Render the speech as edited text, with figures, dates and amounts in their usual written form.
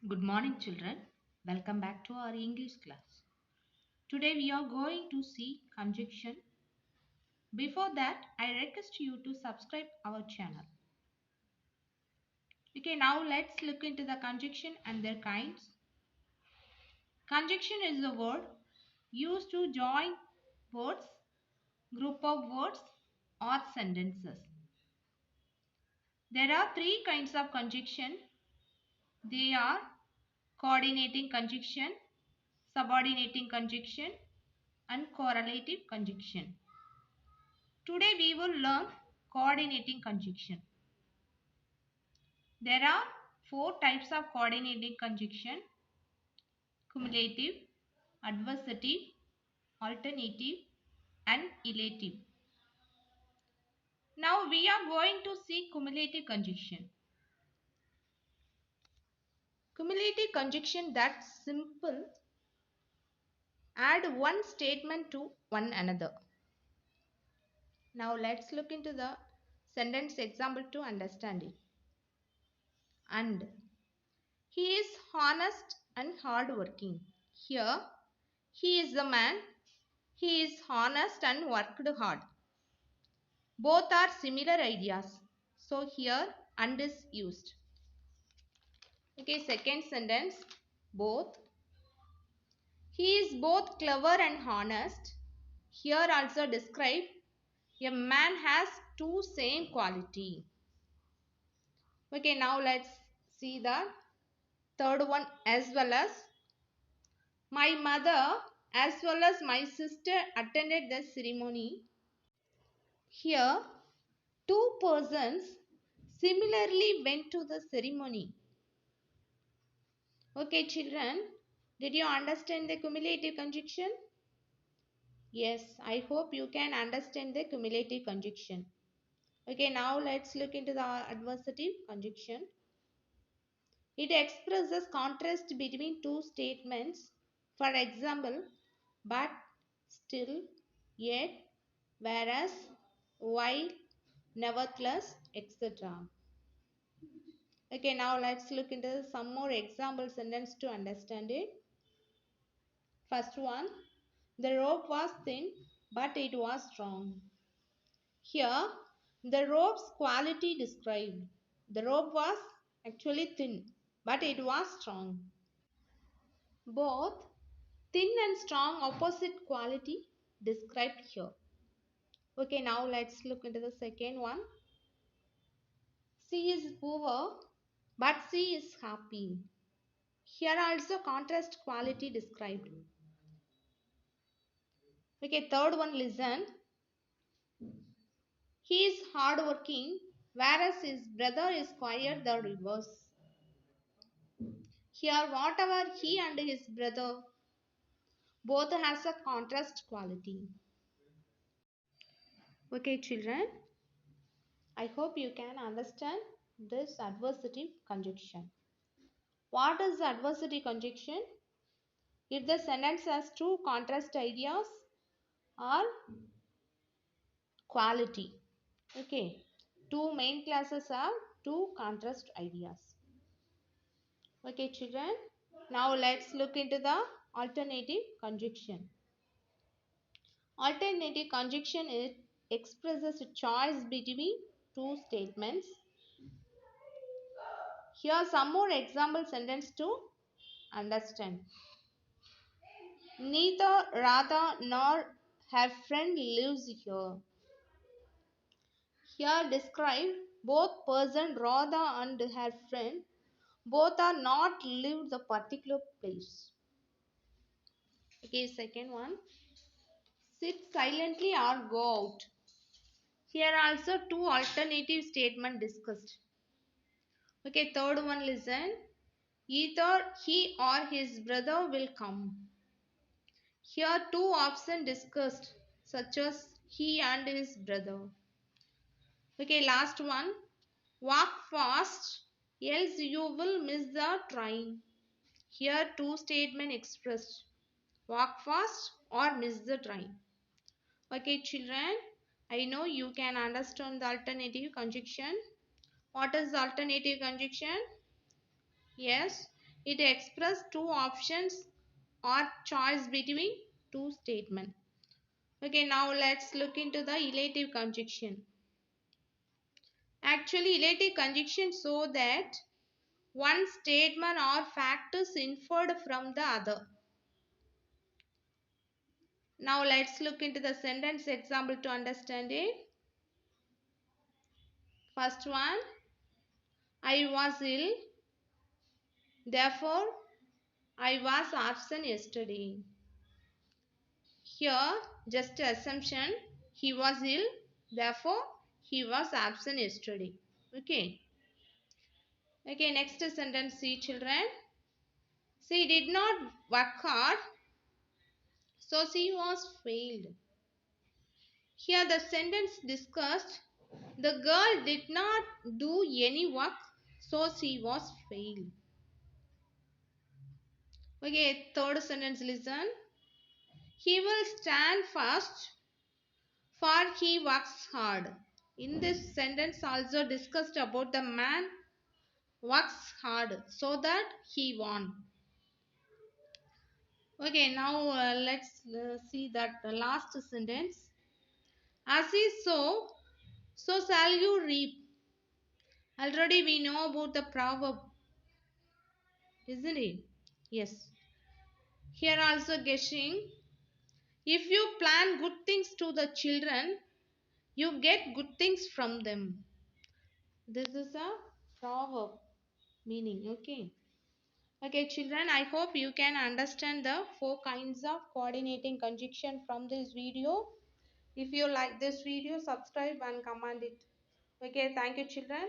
Good morning, children. Welcome back to our English class. Today we are going to see conjunction. Before that, I request you to subscribe our channel. Okay, now let's look into the conjunction and their kinds. Conjunction is a word used to join words, group of words, or sentences. There are three kinds of conjunction. They are coordinating conjunction, subordinating conjunction, and correlative conjunction. Today we will learn coordinating conjunction. There are four types of coordinating conjunction: cumulative, adversative, alternative, and elative. Now we are going to see cumulative conjunction. Cumulative conjunction that's simple. Add one statement to one another. Now let's look into the sentence example to understand it. And he is honest and hardworking. Here, he is the man. He is honest and worked hard. Both are similar ideas. So here, and is used. Okay, second sentence. Both. He is both clever and honest. Here also describe a man has two same quality. Okay, now let's see the third one as well as. My mother as well as my sister attended the ceremony. Here, two persons similarly went to the ceremony. Okay, children, did you understand the cumulative conjunction? Yes, I hope you can understand the cumulative conjunction. Okay, now let's look into the adversative conjunction. It expresses contrast between two statements. For example, but, still, yet, whereas, while, nevertheless, etc. Okay, now let's look into some more example sentence to understand it. First one, the rope was thin, but it was strong. Here, the rope's quality described. The rope was actually thin, but it was strong. Both thin and strong opposite quality described here. Okay, now let's look into the second one. She is poor, but she is happy. Here also contrast quality described. Okay, third one, listen. He is hardworking, whereas his brother is quite the reverse. Here, whatever he and his brother both has a contrast quality. Okay, children, I hope you can understand this adversative conjunction. What is adversative conjunction? If the sentence has two contrast ideas or quality. Okay, two main classes have two contrast ideas. Okay, children, now let's look into the alternative conjunction. Alternative conjunction expresses a choice between two statements. Here are some more example sentence to understand. Neither Radha nor her friend lives here. Here describe both person Radha and her friend. Both are not lived the particular place. Okay, second one. Sit silently or go out. Here also two alternative statement discussed. Okay, third one, listen. Either he or his brother will come. Here two options discussed, such as he and his brother. Okay, last one. Walk fast, else you will miss the train. Here two statements expressed. Walk fast or miss the train. Okay, children, I know you can understand the alternative conjunction. What is the alternative conjunction? Yes, It expresses two options or choice between two statements. Okay, now let's look into the elative conjunction. Actually, elative conjunction show that one statement or fact is inferred from the other. Now let's look into the sentence example to understand it. First one, I was ill, therefore I was absent yesterday. Here, just assumption, he was ill, therefore he was absent yesterday. Okay. Okay, next sentence, see children. She did not work hard, so she was failed. Here the sentence discussed, the girl did not do any work, so she was failed. Okay, third sentence, listen. He will stand first, for he works hard. In this sentence also discussed about the man works hard so that he won. Okay, now let's see that the last sentence. As he sow, so shall you reap. Already we know about the proverb, isn't it? Yes. Here also guessing. If you plan good things to the children, you get good things from them. This is a proverb meaning. Okay. Okay, children, I hope you can understand the four kinds of coordinating conjunction from this video. If you like this video, subscribe and comment it. Okay, thank you, children.